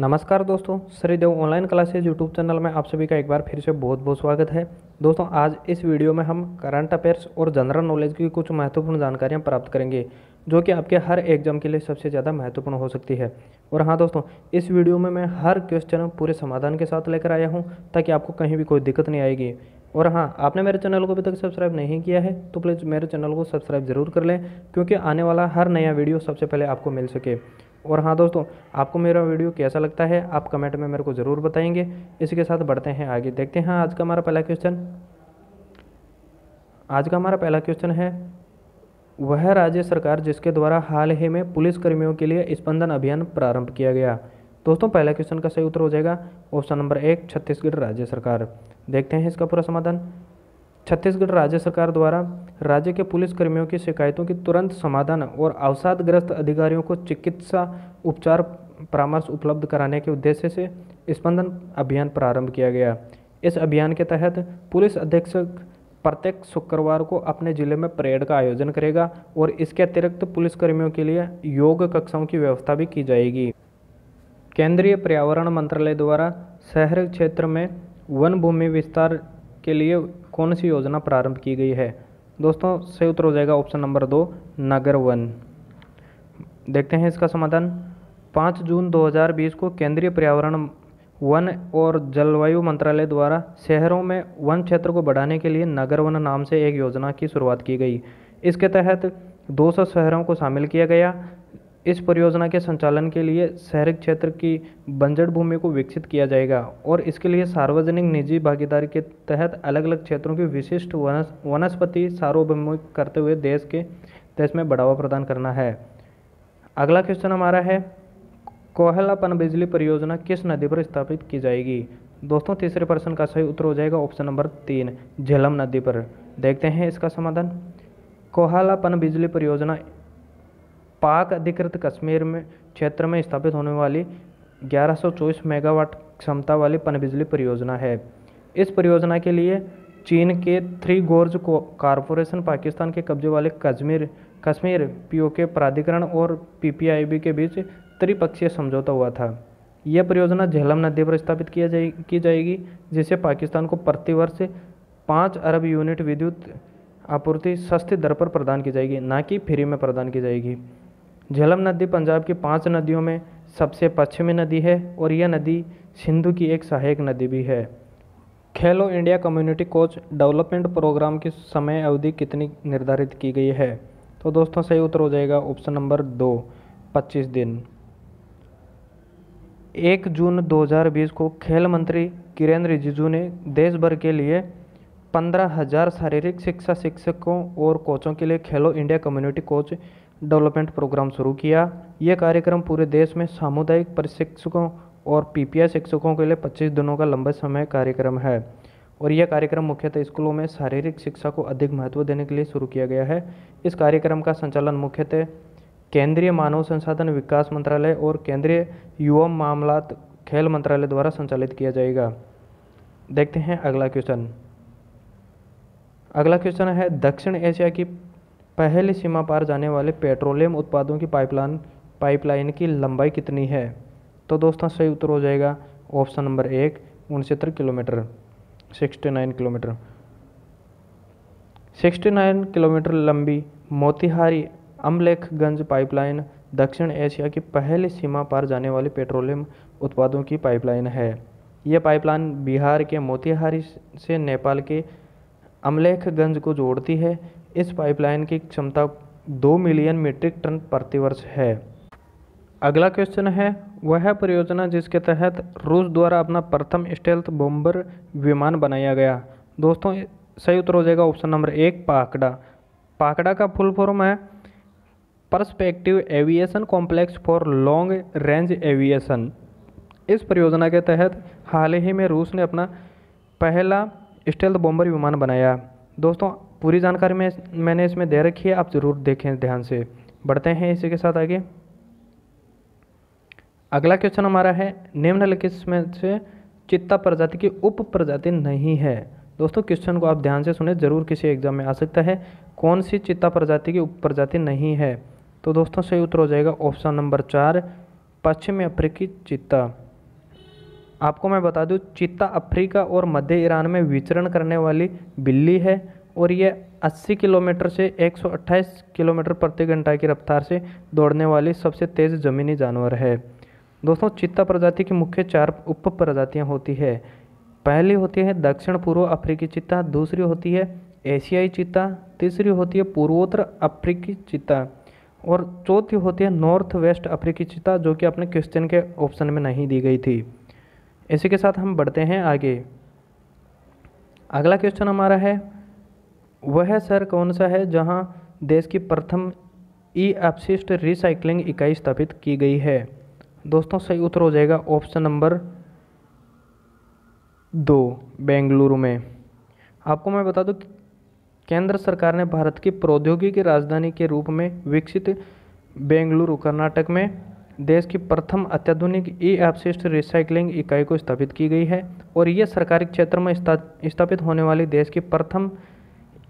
नमस्कार दोस्तों, Shridev online classes YouTube channel में आप सभी का एक बार फिर से बहुत बहुत स्वागत है। दोस्तों, आज इस वीडियो में हम करंट अफेयर्स और जनरल नॉलेज की कुछ महत्वपूर्ण जानकारियां प्राप्त करेंगे जो कि आपके हर एग्जाम के लिए सबसे ज़्यादा महत्वपूर्ण हो सकती है। और हाँ दोस्तों, इस वीडियो में मैं हर क्वेश्चन पूरे समाधान के साथ लेकर आया हूँ ताकि आपको कहीं भी कोई दिक्कत नहीं आएगी। और हाँ, आपने मेरे चैनल को अभी तक सब्सक्राइब नहीं किया है तो प्लीज़ मेरे चैनल को सब्सक्राइब ज़रूर कर लें, क्योंकि आने वाला हर नया वीडियो सबसे पहले आपको मिल सके। और हाँ दोस्तों, आपको मेरा वीडियो कैसा लगता है आप कमेंट में मेरे को ज़रूर बताएंगे। इसी के साथ बढ़ते हैं आगे, देखते हैं आज का हमारा पहला क्वेश्चन है, वह राज्य सरकार जिसके द्वारा हाल ही में पुलिस कर्मियों के लिए स्पंदन अभियान प्रारंभ किया गया। दोस्तों, पहला क्वेश्चन का सही उत्तर हो जाएगा ऑप्शन नंबर 1, छत्तीसगढ़ राज्य सरकार। देखते हैं इसका पूरा समाधान। छत्तीसगढ़ राज्य सरकार द्वारा राज्य के पुलिस कर्मियों की शिकायतों की तुरंत समाधान और अवसादग्रस्त अधिकारियों को चिकित्सा उपचार परामर्श उपलब्ध कराने के उद्देश्य से स्पंदन अभियान प्रारंभ किया गया। इस अभियान के तहत पुलिस अधीक्षक प्रत्येक शुक्रवार को अपने जिले में परेड का आयोजन करेगा और इसके अतिरिक्त पुलिस कर्मियों के लिए योग कक्षाओं की व्यवस्था भी की जाएगी। केंद्रीय पर्यावरण मंत्रालय द्वारा शहरी क्षेत्र में वन भूमि विस्तार के लिए कौन सी योजना प्रारंभ की गई है। दोस्तों, सही उत्तर हो जाएगा ऑप्शन नंबर 2, नगर वन। देखते हैं इसका समाधान। 5 जून 2020 को केंद्रीय पर्यावरण वन और जलवायु मंत्रालय द्वारा शहरों में वन क्षेत्र को बढ़ाने के लिए नगर वन नाम से एक योजना की शुरुआत की गई। इसके तहत 200 शहरों को शामिल किया गया। इस परियोजना के संचालन के लिए शहरी क्षेत्र की बंजर भूमि को विकसित किया जाएगा और इसके लिए सार्वजनिक निजी भागीदारी के तहत अलग अलग क्षेत्रों की विशिष्ट वनस्पति सार्वभौमिक करते हुए देश में बढ़ावा प्रदान करना है। अगला क्वेश्चन हमारा है, कोहला पनबिजली परियोजना किस नदी पर स्थापित की जाएगी। दोस्तों, तीसरे प्रश्न का सही उत्तर हो जाएगा ऑप्शन नंबर 3, झेलम नदी पर। देखते हैं इसका समाधान। कोहला पनबिजली परियोजना पाक अधिकृत कश्मीर में क्षेत्र में स्थापित होने वाली 1124 मेगावाट क्षमता वाली पनबिजली परियोजना है। इस परियोजना के लिए चीन के थ्री गोर्ज कॉरपोरेशन, पाकिस्तान के कब्जे वाले कश्मीर पीओके प्राधिकरण और पीपीआईबी के बीच त्रिपक्षीय समझौता हुआ था। यह परियोजना झेलम नदी पर स्थापित की जाएगी, जिससे पाकिस्तान को प्रतिवर्ष 5 अरब यूनिट विद्युत आपूर्ति सस्ती दर पर प्रदान की जाएगी, ना कि फ्री में प्रदान की जाएगी। झेलम नदी पंजाब की 5 नदियों में सबसे पश्चिमी नदी है और यह नदी सिंधु की एक सहायक नदी भी है। Khelo India community coach development program की समय अवधि कितनी निर्धारित की गई है। तो दोस्तों, सही उत्तर हो जाएगा ऑप्शन नंबर 2, 25 दिन। 1 जून 2020 को खेल मंत्री किरेन रिजिजू ने देश भर के लिए 15,000 शारीरिक शिक्षा शिक्षकों और कोचों के लिए Khelo India community coach development program शुरू किया। यह कार्यक्रम पूरे देश में सामुदायिक प्रशिक्षकों और पीपीआई शिक्षकों के लिए 25 दिनों का लंबा समय कार्यक्रम है और यह कार्यक्रम मुख्यतः स्कूलों में शारीरिक शिक्षा को अधिक महत्व देने के लिए शुरू किया गया है। इस कार्यक्रम का संचालन मुख्यतः केंद्रीय मानव संसाधन विकास मंत्रालय और केंद्रीय युवा मामलात खेल मंत्रालय द्वारा संचालित किया जाएगा। देखते हैं अगला क्वेश्चन है, दक्षिण एशिया की पहली सीमा पार जाने वाले पेट्रोलियम उत्पादों की पाइपलाइन की लंबाई कितनी है। तो दोस्तों, सही उत्तर हो जाएगा option number 1, 69 kilometre, 69 kilometre. 69 kilometre लंबी मोतीहारी अमलेखगंज पाइपलाइन दक्षिण एशिया की पहली सीमा पार जाने वाली पेट्रोलियम उत्पादों की पाइपलाइन है। यह पाइपलाइन बिहार के मोतीहारी से नेपाल के अमलेखगंज को जोड़ती है। इस पाइपलाइन की क्षमता 2 मिलियन मीट्रिक टन प्रतिवर्ष है। अगला क्वेश्चन है, वह परियोजना जिसके तहत रूस द्वारा अपना प्रथम स्टेल्थ बॉम्बर विमान बनाया गया। दोस्तों, सही उत्तर हो जाएगा ऑप्शन नंबर 1, पाकड़ा। पाकड़ा का फुल फॉर्म है perspective aviation complex for long range aviation. इस परियोजना के तहत हाल ही में रूस ने अपना पहला स्टेल्थ बॉम्बर विमान बनाया। दोस्तों, पूरी जानकारी मैंने इसमें दे रखी है, आप ज़रूर देखें ध्यान से। बढ़ते हैं इसी के साथ आगे। अगला क्वेश्चन हमारा है, निम्नलिखित में से चित्ता प्रजाति की उप प्रजाति नहीं है। दोस्तों, क्वेश्चन को आप ध्यान से सुने, जरूर किसी एग्जाम में आ सकता है। कौन सी चित्ता प्रजाति की उप प्रजाति नहीं है। तो दोस्तों, सही उत्तर हो जाएगा ऑप्शन नंबर 4, पश्चिमी अफ्रीकी चीता। आपको मैं बता दूं, चीता अफ्रीका और मध्य ईरान में विचरण करने वाली बिल्ली है और ये 80 किलोमीटर से 128 किलोमीटर प्रति घंटा की रफ्तार से दौड़ने वाली सबसे तेज़ ज़मीनी जानवर है। दोस्तों, चीता प्रजाति की मुख्य 4 उप प्रजातियाँ होती है। पहली होती है दक्षिण पूर्व अफ्रीकी चीता, दूसरी होती है एशियाई चीता, तीसरी होती है पूर्वोत्तर अफ्रीकी चीता और चौथी होती है नॉर्थ वेस्ट अफ्रीकी चीता, जो कि अपने क्वेश्चन के ऑप्शन में नहीं दी गई थी। इसी के साथ हम बढ़ते हैं आगे। अगला क्वेश्चन हमारा है, वह शहर कौन सा है जहां देश की प्रथम ई अपशिष्ट रिसाइकलिंग इकाई स्थापित की गई है? दोस्तों, सही उत्तर हो जाएगा ऑप्शन नंबर 2, बेंगलुरु में। आपको मैं बता दूं, केंद्र सरकार ने भारत की प्रौद्योगिकी राजधानी के रूप में विकसित बेंगलुरु कर्नाटक में देश की प्रथम अत्याधुनिक ई अपशिष्ट रिसाइकलिंग इकाई को स्थापित की गई है और ये सरकारी क्षेत्र में स्थापित होने वाली देश की प्रथम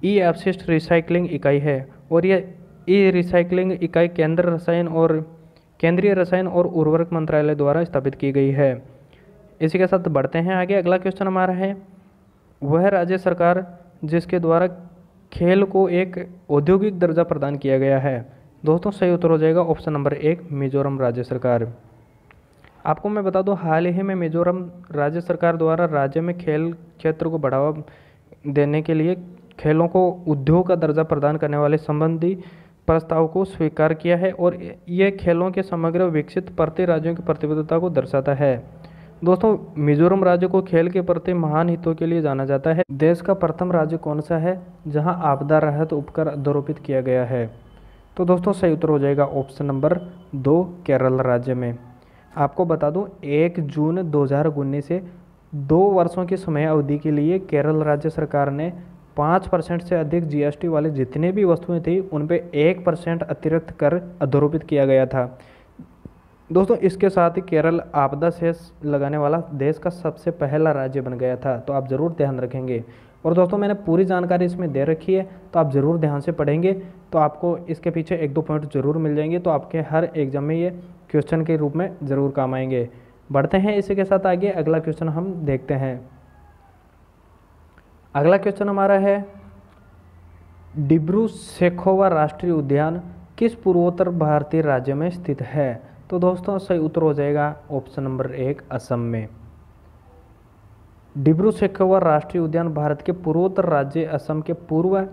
ई अपशिष्ट रिसाइकलिंग इकाई है और यह ई रिसाइकलिंग इकाई केंद्रीय रसायन और उर्वरक मंत्रालय द्वारा स्थापित की गई है। इसी के साथ बढ़ते हैं आगे। अगला क्वेश्चन हमारा है, वह राज्य सरकार जिसके द्वारा खेल को एक औद्योगिक दर्जा प्रदान किया गया है? दोस्तों, सही उत्तर हो जाएगा ऑप्शन नंबर 1, मिजोरम राज्य सरकार। आपको मैं बता दूं, हाल ही में मिजोरम राज्य सरकार द्वारा राज्य में खेल क्षेत्र को बढ़ावा देने के लिए खेलों को उद्योग का दर्जा प्रदान करने वाले संबंधी प्रस्ताव को स्वीकार किया है और ये खेलों के समग्र विकसित प्रति राज्यों की प्रतिबद्धता को दर्शाता है। दोस्तों, मिजोरम राज्य को खेल के प्रति महान हितों के लिए जाना जाता है। देश का प्रथम राज्य कौन सा है जहां आपदा राहत उपकर अध्यारोपित किया गया है? तो दोस्तों, सही उत्तर हो जाएगा ऑप्शन नंबर 2, केरल राज्य में। आपको बता दूं, 1 जून 2019 से 2 वर्षों की समय अवधि के लिए केरल राज्य सरकार ने 5% से अधिक जीएसटी वाले जितने भी वस्तुएं थी उन पे 1% अतिरिक्त कर अध्यारोपित किया गया था। दोस्तों, इसके साथ ही केरल आपदा सेस लगाने वाला देश का सबसे पहला राज्य बन गया था, तो आप ज़रूर ध्यान रखेंगे। और दोस्तों, मैंने पूरी जानकारी इसमें दे रखी है, तो आप ज़रूर ध्यान से पढ़ेंगे तो आपको इसके पीछे 1-2 पॉइंट ज़रूर मिल जाएंगे, तो आपके हर एग्जाम में ये क्वेश्चन के रूप में ज़रूर काम आएंगे। बढ़ते हैं इसी के साथ आगे। अगला क्वेश्चन हम देखते हैं। अगला क्वेश्चन हमारा है, डिब्रू सैखोवा राष्ट्रीय उद्यान किस पूर्वोत्तर भारतीय राज्य में स्थित है? तो दोस्तों, सही उत्तर हो जाएगा ऑप्शन नंबर 1, असम में। डिब्रू सैखोवा राष्ट्रीय उद्यान भारत के पूर्वोत्तर राज्य असम के पूर्व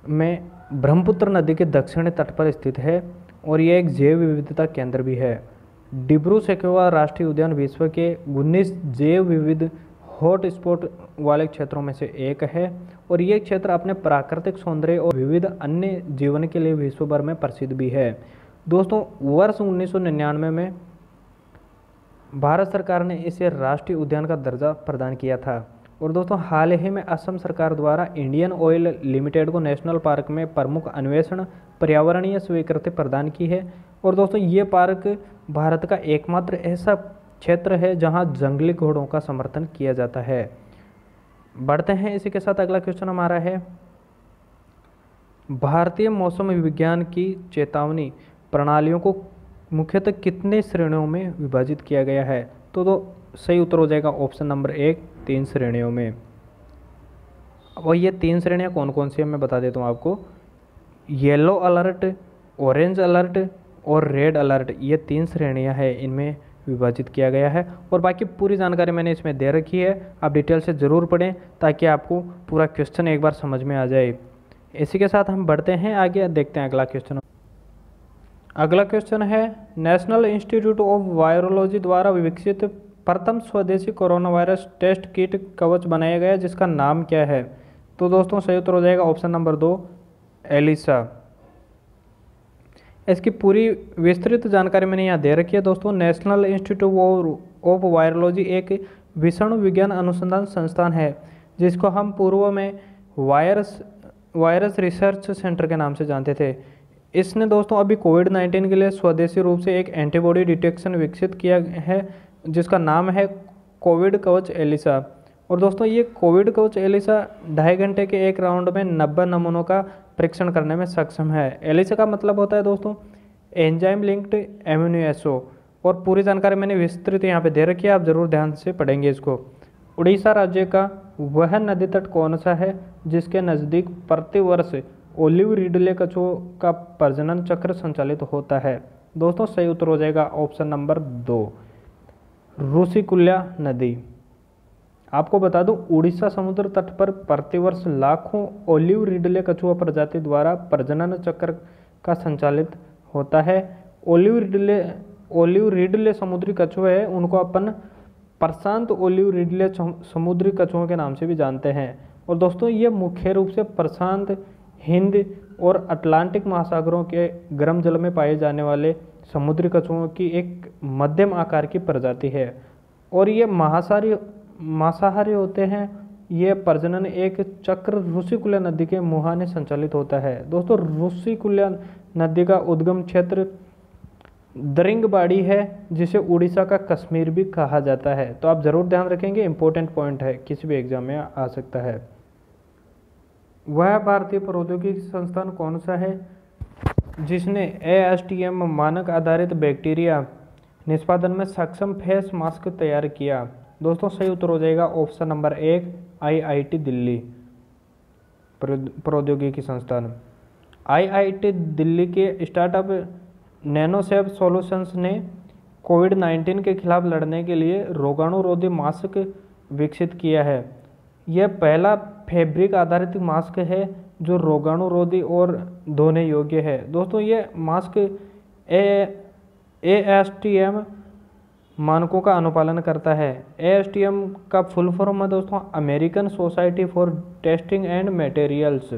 में ब्रह्मपुत्र नदी के दक्षिणी तट पर स्थित है और यह एक जैव विविधता केंद्र भी है। डिब्रू सैखोवा राष्ट्रीय उद्यान विश्व के 19 जैव विविध हॉट स्पॉट वाले क्षेत्रों में से एक है और ये क्षेत्र अपने प्राकृतिक सौंदर्य और विविध अन्य जीवन के लिए विश्व भर में प्रसिद्ध भी है। दोस्तों, वर्ष 1999 में भारत सरकार ने इसे राष्ट्रीय उद्यान का दर्जा प्रदान किया था और दोस्तों, हाल ही में असम सरकार द्वारा इंडियन ऑयल लिमिटेड को नेशनल पार्क में प्रमुख अन्वेषण पर्यावरणीय स्वीकृति प्रदान की है और दोस्तों, ये पार्क भारत का एकमात्र ऐसा क्षेत्र है जहां जंगली घोड़ों का समर्थन किया जाता है। बढ़ते हैं इसी के साथ। अगला क्वेश्चन हमारा है, भारतीय मौसम विज्ञान की चेतावनी प्रणालियों को मुख्यतः कितने श्रेणियों में विभाजित किया गया है? तो सही उत्तर हो जाएगा ऑप्शन नंबर 1, 3 श्रेणियों में। और ये 3 श्रेणियाँ कौन कौन सी है मैं बता देता हूँ आपको। येलो अलर्ट, ऑरेंज अलर्ट और रेड अलर्ट, ये 3 श्रेणियाँ हैं, इनमें विभाजित किया गया है और बाकी पूरी जानकारी मैंने इसमें दे रखी है। आप डिटेल से ज़रूर पढ़ें ताकि आपको पूरा क्वेश्चन एक बार समझ में आ जाए। इसी के साथ हम बढ़ते हैं आगे, देखते हैं अगला क्वेश्चन। अगला क्वेश्चन है, नेशनल इंस्टीट्यूट ऑफ वायरोलॉजी द्वारा विकसित प्रथम स्वदेशी कोरोना वायरस टेस्ट किट कवच बनाया गया जिसका नाम क्या है? तो दोस्तों, सही उत्तर हो जाएगा ऑप्शन नंबर 2, एलिसा। इसकी पूरी विस्तृत जानकारी मैंने यहाँ दे रखी है। दोस्तों, नेशनल इंस्टीट्यूट ऑफ वायरोलॉजी एक विषाणु विज्ञान अनुसंधान संस्थान है जिसको हम पूर्व में वायरस रिसर्च सेंटर के नाम से जानते थे। इसने दोस्तों अभी कोविड-19 के लिए स्वदेशी रूप से एक एंटीबॉडी डिटेक्शन विकसित किया है जिसका नाम है कोविड कवच एलिसा। और दोस्तों, ये कोविड कवच एलिसा 2.5 घंटे के एक राउंड में 90 नमूनों का परीक्षण करने में सक्षम है। एलिसा का मतलब होता है दोस्तों एंजाइम लिंक्ड इम्यूनोएसो और पूरी जानकारी मैंने विस्तृत यहाँ पे दे रखी है, आप ज़रूर ध्यान से पढ़ेंगे इसको। उड़ीसा राज्य का वह नदी तट कौन सा है जिसके नज़दीक प्रतिवर्ष ओलिव रिडले कछुओं का प्रजनन चक्र संचालित होता है? दोस्तों सही उत्तर हो जाएगा ऑप्शन नंबर 2, रुशिकुल्या नदी। आपको बता दूं, उड़ीसा समुद्र तट पर प्रतिवर्ष लाखों ओलिव रिडले कछुआ प्रजाति द्वारा प्रजनन चक्र का संचालित होता है। ओलिव रिडले समुद्री कछुए हैं, उनको अपन प्रशांत ओलिव रिडले समुद्री कछुओं के नाम से भी जानते हैं। और दोस्तों ये मुख्य रूप से प्रशांत, हिंद और अटलांटिक महासागरों के गर्म जल में पाए जाने वाले समुद्री कछुओं की एक मध्यम आकार की प्रजाति है और ये मांसाहारी होते हैं। ये प्रजनन एक चक्र रुशिकुल्या नदी के मुहाने संचालित होता है। दोस्तों रुशिकुल्या नदी का उद्गम क्षेत्र दरिंगबाड़ी है, जिसे उड़ीसा का कश्मीर भी कहा जाता है। तो आप ज़रूर ध्यान रखेंगे, इंपॉर्टेंट पॉइंट है, किसी भी एग्जाम में आ सकता है। वह भारतीय प्रौद्योगिकी संस्थान कौन सा है जिसने ASTM मानक आधारित बैक्टीरिया निष्पादन में सक्षम फेस मास्क तैयार किया? दोस्तों सही उत्तर हो जाएगा ऑप्शन नंबर 1, IIT दिल्ली प्रौद्योगिकी संस्थान। IIT दिल्ली के स्टार्टअप नैनोसेव सॉल्यूशंस ने कोविड-19 के खिलाफ लड़ने के लिए रोगाणुरोधी मास्क विकसित किया है। यह पहला फैब्रिक आधारित मास्क है जो रोगाणुरोधी और धोने योग्य है। दोस्तों ये मास्क ASTM मानकों का अनुपालन करता है। ASTM का फुल फॉर्म है दोस्तों American society for testing and materials.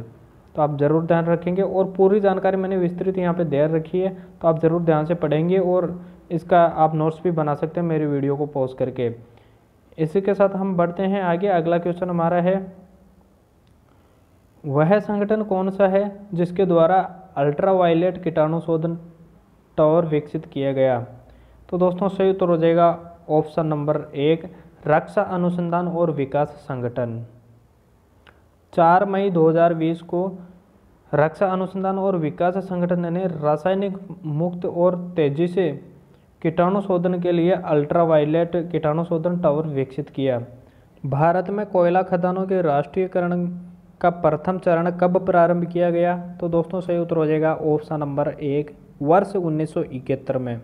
तो आप ज़रूर ध्यान रखेंगे और पूरी जानकारी मैंने विस्तृत यहाँ पे दे रखी है, तो आप ज़रूर ध्यान से पढ़ेंगे और इसका आप नोट्स भी बना सकते हैं मेरी वीडियो को पॉज करके। इसी के साथ हम बढ़ते हैं आगे। अगला क्वेश्चन हमारा है, वह संगठन कौन सा है जिसके द्वारा अल्ट्रावायलेट कीटाणु शोधन टावर विकसित किया गया? तो दोस्तों सही उत्तर हो जाएगा ऑप्शन नंबर 1, रक्षा अनुसंधान और विकास संगठन। 4 मई 2020 को रक्षा अनुसंधान और विकास संगठन ने रासायनिक मुक्त और तेजी से कीटाणु शोधन के लिए अल्ट्रावायलेट कीटाणु शोधन टावर विकसित किया। भारत में कोयला खदानों के राष्ट्रीयकरण का प्रथम चरण कब प्रारंभ किया गया? तो दोस्तों सही उत्तर हो जाएगा ऑप्शन नंबर 1, वर्ष 1971 में।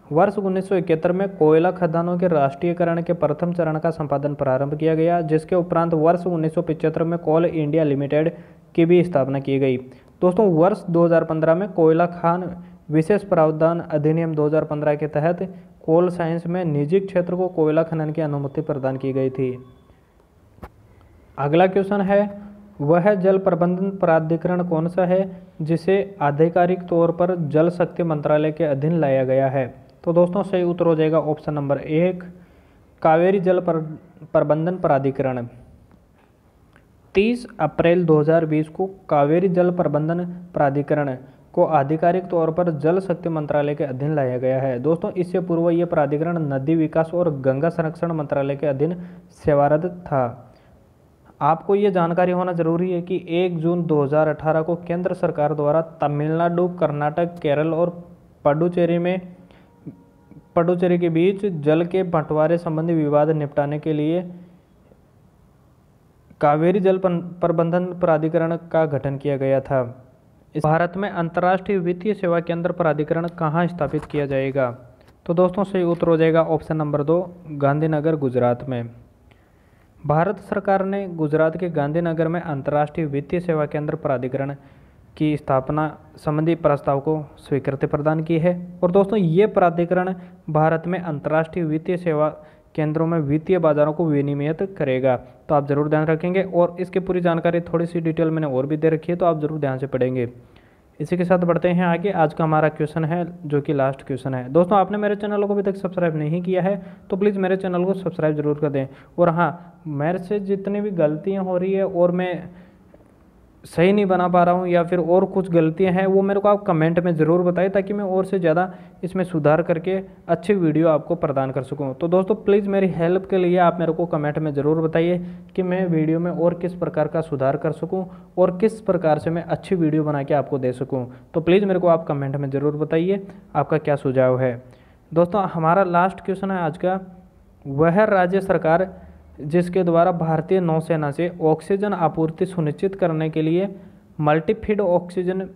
वर्ष 1971 में कोयला खदानों के राष्ट्रीयकरण के प्रथम चरण का संपादन प्रारंभ किया गया, जिसके उपरांत वर्ष 1975 में कोल इंडिया लिमिटेड की भी स्थापना की गई। दोस्तों वर्ष 2015 में कोयला खान विशेष प्रावधान अधिनियम 2015 के तहत कोल साइंस में निजी क्षेत्र को कोयला खनन की अनुमति प्रदान की गई थी। अगला क्वेश्चन है, वह जल प्रबंधन प्राधिकरण कौन सा है जिसे आधिकारिक तौर पर जल शक्ति मंत्रालय के अधीन लाया गया है? तो दोस्तों सही उत्तर हो जाएगा ऑप्शन नंबर 1, कावेरी जल प्रबंधन प्राधिकरण। 30 अप्रैल 2020 को कावेरी जल प्रबंधन प्राधिकरण को आधिकारिक तौर पर जल शक्ति मंत्रालय के अधीन लाया गया है। दोस्तों इससे पूर्व यह प्राधिकरण नदी विकास और गंगा संरक्षण मंत्रालय के अधीन सेवारत था। आपको ये जानकारी होना जरूरी है कि 1 जून 2018 को केंद्र सरकार द्वारा तमिलनाडु, कर्नाटक, केरल और पुडुचेरी के बीच जल के बंटवारे संबंधी विवाद निपटाने के लिए कावेरी जल प्रबंधन प्राधिकरण का गठन किया गया था। इस भारत में अंतर्राष्ट्रीय वित्तीय सेवा केंद्र प्राधिकरण कहाँ स्थापित किया जाएगा? तो दोस्तों सही उत्तर हो जाएगा ऑप्शन नंबर 2, गांधीनगर, गुजरात में। भारत सरकार ने गुजरात के गांधीनगर में अंतर्राष्ट्रीय वित्तीय सेवा केंद्र प्राधिकरण की स्थापना संबंधी प्रस्ताव को स्वीकृति प्रदान की है। और दोस्तों ये प्राधिकरण भारत में अंतर्राष्ट्रीय वित्तीय सेवा केंद्रों में वित्तीय बाजारों को विनियमित करेगा। तो आप जरूर ध्यान रखेंगे और इसकी पूरी जानकारी थोड़ी सी डिटेल मैंने और भी दे रखी है, तो आप जरूर ध्यान से पढ़ेंगे। इसी के साथ बढ़ते हैं आगे। आज का हमारा क्वेश्चन है जो कि लास्ट क्वेश्चन है। दोस्तों आपने मेरे चैनल को अभी तक सब्सक्राइब नहीं किया है तो प्लीज़ मेरे चैनल को सब्सक्राइब जरूर कर दें। और हाँ, मेरे से जितनी भी गलतियाँ हो रही है और मैं सही नहीं बना पा रहा हूँ या फिर और कुछ गलतियाँ हैं, वो मेरे को आप कमेंट में ज़रूर बताएं, ताकि मैं और से ज़्यादा इसमें सुधार करके अच्छी वीडियो आपको प्रदान कर सकूँ। तो दोस्तों प्लीज़ मेरी हेल्प के लिए आप मेरे को कमेंट में ज़रूर बताइए कि मैं वीडियो में और किस प्रकार का सुधार कर सकूँ और किस प्रकार से मैं अच्छी वीडियो बना के आपको दे सकूँ। तो प्लीज़ मेरे को आप कमेंट में ज़रूर बताइए आपका क्या सुझाव है। दोस्तों हमारा लास्ट क्वेश्चन है आज का, वह राज्य सरकार जिसके द्वारा भारतीय नौसेना से ऑक्सीजन आपूर्ति सुनिश्चित करने के लिए मल्टीफीड ऑक्सीजन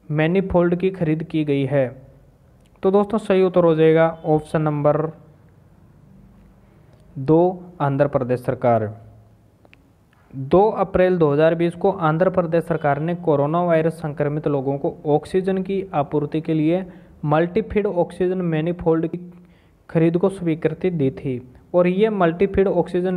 मैनीफोल्ड की खरीद की गई है। तो दोस्तों सही उत्तर हो जाएगा ऑप्शन नंबर 2, आंध्र प्रदेश सरकार। 2 अप्रैल 2020 को आंध्र प्रदेश सरकार ने कोरोना वायरस संक्रमित लोगों को ऑक्सीजन की आपूर्ति के लिए मल्टीफीड ऑक्सीजन मैनीफोल्ड की खरीद को स्वीकृति दी थी, और ये मल्टीफीड ऑक्सीजन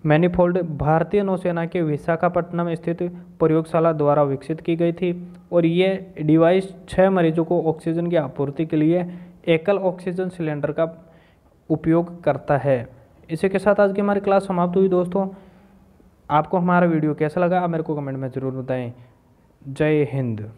मैनीफोल्ड भारतीय नौसेना के विशाखापट्टनम स्थित प्रयोगशाला द्वारा विकसित की गई थी, और ये डिवाइस 6 मरीजों को ऑक्सीजन की आपूर्ति के लिए एकल ऑक्सीजन सिलेंडर का उपयोग करता है। इसी के साथ आज की हमारी क्लास समाप्त हुई। दोस्तों आपको हमारा वीडियो कैसा लगा आप मेरे को कमेंट में ज़रूर बताएं। जय हिंद।